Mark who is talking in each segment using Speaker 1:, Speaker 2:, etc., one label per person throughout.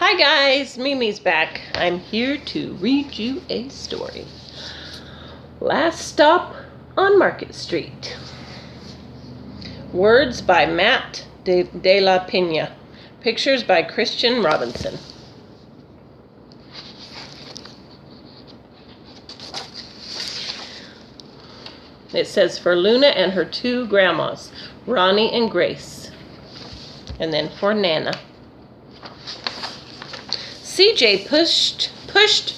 Speaker 1: Hi guys, Mimi's back. I'm here to read you a story. Last Stop on Market Street. Words by Matt de la Pena. Pictures by Christian Robinson. It says for Luna and her two grandmas, Ronnie and Grace. And then for Nana. CJ pushed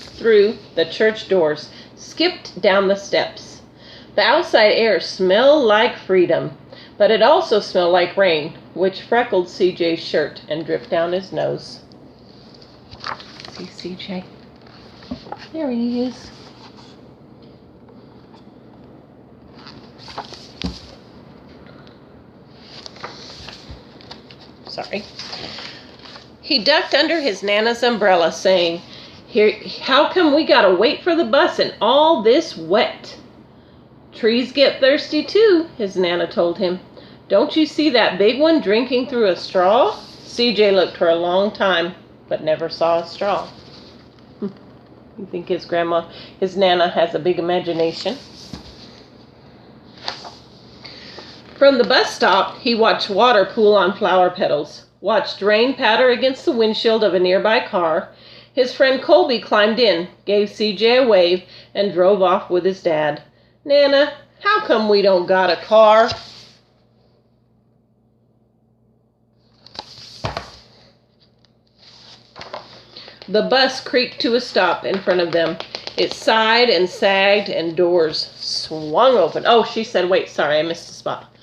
Speaker 1: through the church doors, skipped down the steps. The outside air smelled like freedom, but it also smelled like rain, which freckled CJ's shirt and dripped down his nose. See CJ? There he is. Sorry. He ducked under his Nana's umbrella, saying, how come we gotta wait for the bus in all this wet? Trees get thirsty too, his Nana told him. Don't you see that big one drinking through a straw? CJ looked for a long time, but never saw a straw. You think his Nana has a big imagination? From the bus stop, he watched water pool on flower petals, watched rain patter against the windshield of a nearby car. His friend Colby climbed in, gave CJ a wave, and drove off with his dad. Nana, how come we don't got a car? The bus creaked to a stop in front of them. It sighed and sagged, and doors swung open. Oh, she said, wait, sorry, I missed a spot.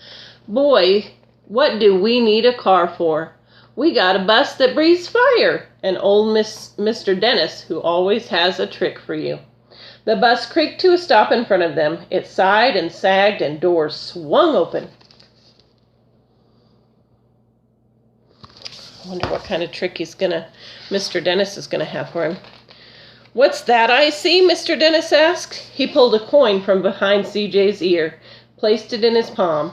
Speaker 1: Boy, what do we need a car for? We got a bus that breathes fire, and old Mr. Dennis, who always has a trick for you. The bus creaked to a stop in front of them. It sighed and sagged, and doors swung open. I wonder what kind of trick Mr. Dennis is gonna have for him. What's that I see? Mr. Dennis asked. He pulled a coin from behind CJ's ear, placed it in his palm.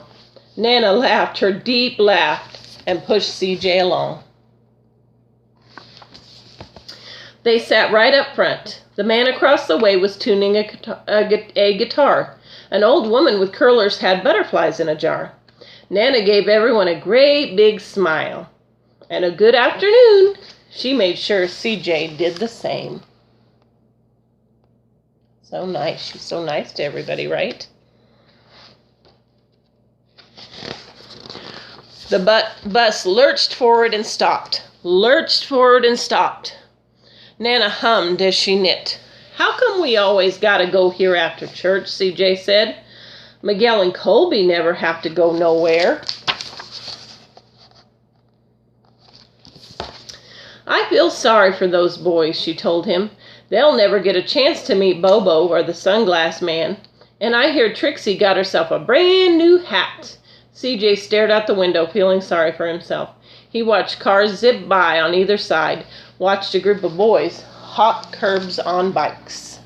Speaker 1: Nana laughed her deep laugh and pushed CJ along. They sat right up front. The man across the way was tuning a guitar. An old woman with curlers had butterflies in a jar. Nana gave everyone a great big smile. And a good afternoon. She made sure CJ did the same. So nice. She's so nice to everybody, right? The bus lurched forward and stopped. Nana hummed as she knit. How come we always gotta go here after church, CJ said. Miguel and Colby never have to go nowhere. I feel sorry for those boys, she told him. They'll never get a chance to meet Bobo or the sunglass man. And I hear Trixie got herself a brand new hat. CJ stared out the window, feeling sorry for himself. He watched cars zip by on either side, watched a group of boys hop curbs on bikes.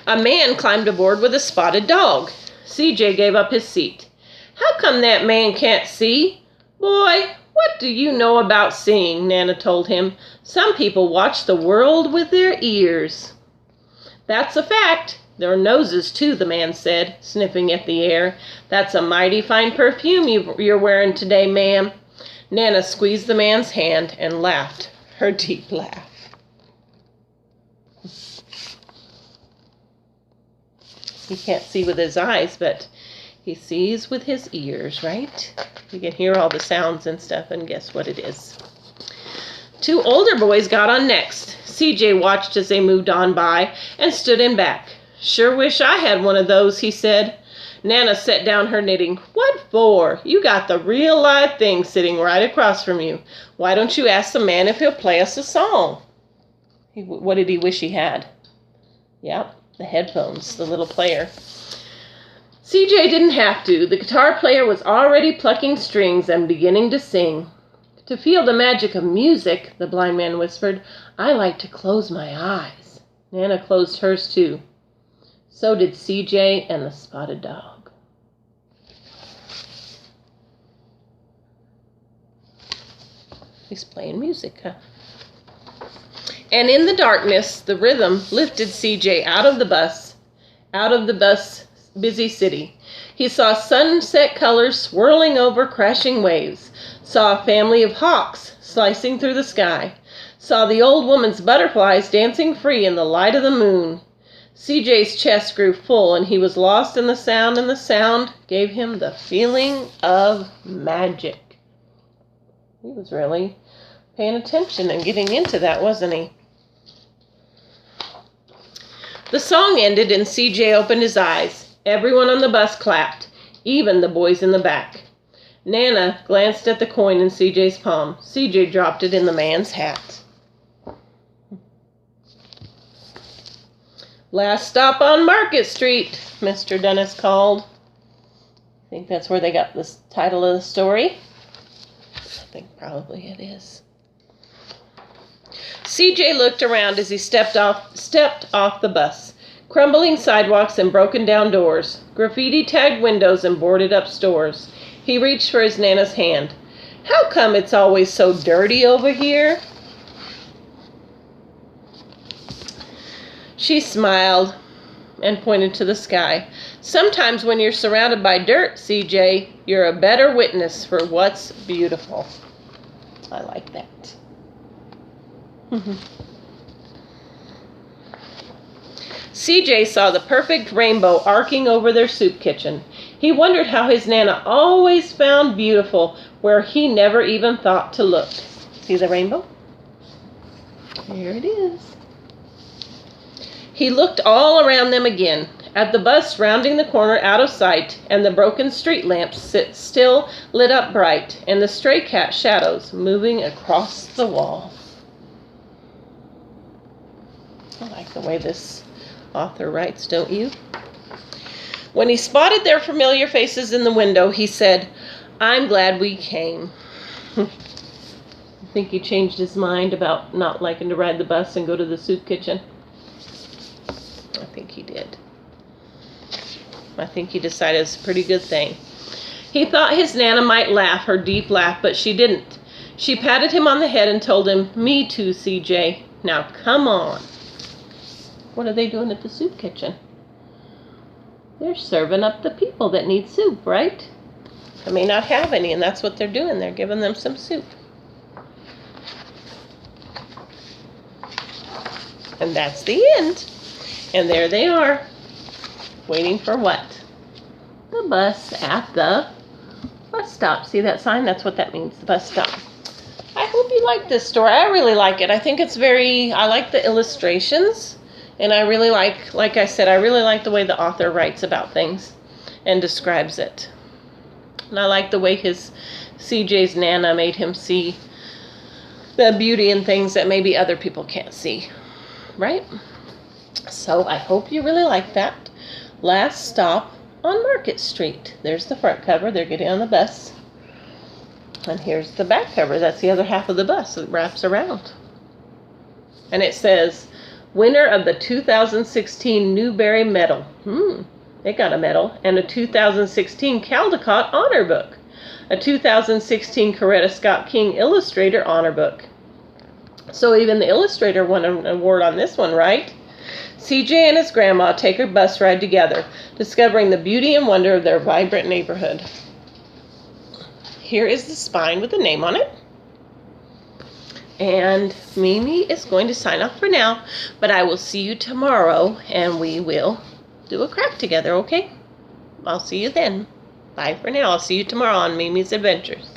Speaker 1: A man climbed aboard with a spotted dog. CJ gave up his seat. How come that man can't see? Boy, what do you know about seeing? Nana told him. Some people watch the world with their ears. That's a fact. Their noses, too, the man said, sniffing at the air. That's a mighty fine perfume you're wearing today, ma'am. Nana squeezed the man's hand and laughed, her deep laugh. He can't see with his eyes, but he sees with his ears, right? You can hear all the sounds and stuff, and guess what it is? Two older boys got on next. CJ watched as they moved on by and stood in back. Sure wish I had one of those, he said. Nana set down her knitting. What for? You got the real live thing sitting right across from you. Why don't you ask the man if he'll play us a song? What did he wish he had? Yep, the headphones, the little player. CJ didn't have to. The guitar player was already plucking strings and beginning to sing. To feel the magic of music, the blind man whispered, I like to close my eyes. Nana closed hers too. So did CJ and the spotted dog. He's playing music, huh? And in the darkness, the rhythm lifted CJ out of the bus busy city. He saw sunset colors swirling over crashing waves, saw a family of hawks slicing through the sky, saw the old woman's butterflies dancing free in the light of the moon. CJ's chest grew full, and he was lost in the sound, and the sound gave him the feeling of magic. He was really paying attention and getting into that, wasn't he? The song ended, and CJ opened his eyes. Everyone on the bus clapped, even the boys in the back. Nana glanced at the coin in CJ's palm. CJ dropped it in the man's hat. Last stop on Market Street, Mr. Dennis called. I think that's where they got this title of the story. I think probably it is. CJ looked around as he stepped off the bus. Crumbling sidewalks and broken down doors, graffiti-tagged windows and boarded-up stores. He reached for his Nana's hand. How come it's always so dirty over here? She smiled and pointed to the sky. Sometimes when you're surrounded by dirt, CJ, you're a better witness for what's beautiful. I like that. CJ saw the perfect rainbow arcing over their soup kitchen. He wondered how his Nana always found beautiful where he never even thought to look. See the rainbow? Here it is. He looked all around them again, at the bus rounding the corner out of sight, and the broken street lamps still lit up bright, and the stray cat shadows moving across the wall. I like the way this author writes, don't you? When he spotted their familiar faces in the window, he said, I'm glad we came. I think he changed his mind about not liking to ride the bus and go to the soup kitchen. I think he did. I think he decided it's a pretty good thing. He thought his Nana might laugh her deep laugh, but she didn't. She patted him on the head and told him, Me too, CJ. Now come on. What are they doing at the soup kitchen? They're serving up the people that need soup, right? They may not have any, and that's what they're doing. They're giving them some soup. And that's the end. And there they are, waiting for what? The bus at the bus stop. See that sign? That's what that means, the bus stop. I hope you like this story. I really like it. I think it's I like the illustrations. And I really like I said, I really like the way the author writes about things and describes it. And I like the way CJ's Nana made him see the beauty in things that maybe other people can't see. Right? So I hope you really like that. Last stop on Market Street. There's the front cover. They're getting on the bus. And here's the back cover. That's the other half of the bus. It wraps around. And it says, winner of the 2016 Newbery Medal. They got a medal. And a 2016 Caldecott Honor Book. A 2016 Coretta Scott King Illustrator Honor Book. So even the illustrator won an award on this one, right? CJ and his grandma take a bus ride together, discovering the beauty and wonder of their vibrant neighborhood. Here is the spine with the name on it. And Mimi is going to sign off for now, but I will see you tomorrow, and we will do a craft together, okay? I'll see you then. Bye for now. I'll see you tomorrow on Mimi's Adventures.